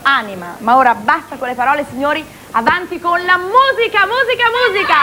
Anima, ma ora basta con le parole, signori, avanti con la musica, musica, musica!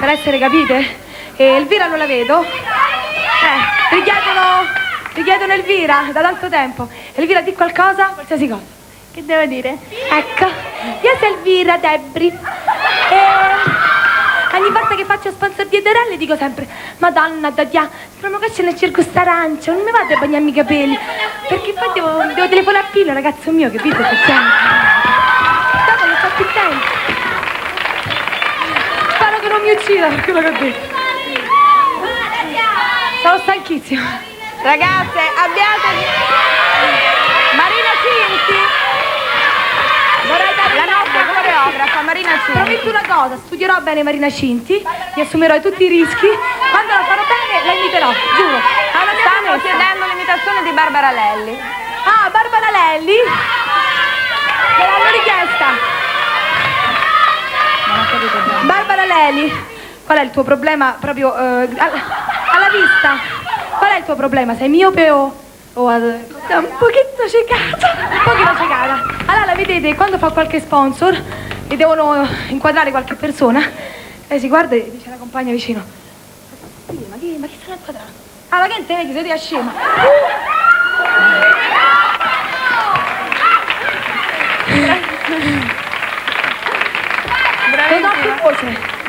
Per essere capite? E Elvira non la vedo. Richiedono Elvira da tanto tempo. Elvira, di qualcosa? Qualsiasi cosa. Che devo dire? Ecco, io sono Elvira Debri. E ogni volta che faccio sponsor di Dorelle dico sempre: Madonna, Dadia, speriamo che c'è nel circo sta arancia, non mi vado a bagnarmi i capelli. Perché poi devo telefonare a Pino, ragazzo mio, capito? Perché dopo non sto più tempo. Spero che non mi uccida per quello che ho detto. Sono stanchissima. Ragazze, abbiate Marina Cinti. Vorrei dare la nostra coreografa Marina Cinti. Prometto una cosa, studierò bene Marina Cinti, mi assumerò tutti i rischi. Quando la farò bene la imiterò, giuro. Stanno chiedendo l'imitazione di Barbara Lelli. Ah, Barbara Lelli? Me l'hanno richiesta. Non ho capito bene. Barbara Lelli, qual è il tuo problema proprio alla vista? Qual è il tuo problema? Sei miope o un pochettino ciecata? Un pochino ciecata. Allora la vedete, quando fa qualche sponsor e devono inquadrare qualche persona, lei si guarda e dice alla compagna vicino: ma chi sta inquadrando? Ah, ma che intendi? Sei a scema.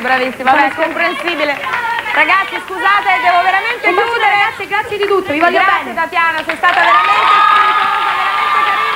Bravissima, vabbè, comprensibile. Ragazzi, scusate, devo veramente chiudere. Ragazzi, grazie di tutto, vi voglio bene. Grazie Tatiana, sei stata veramente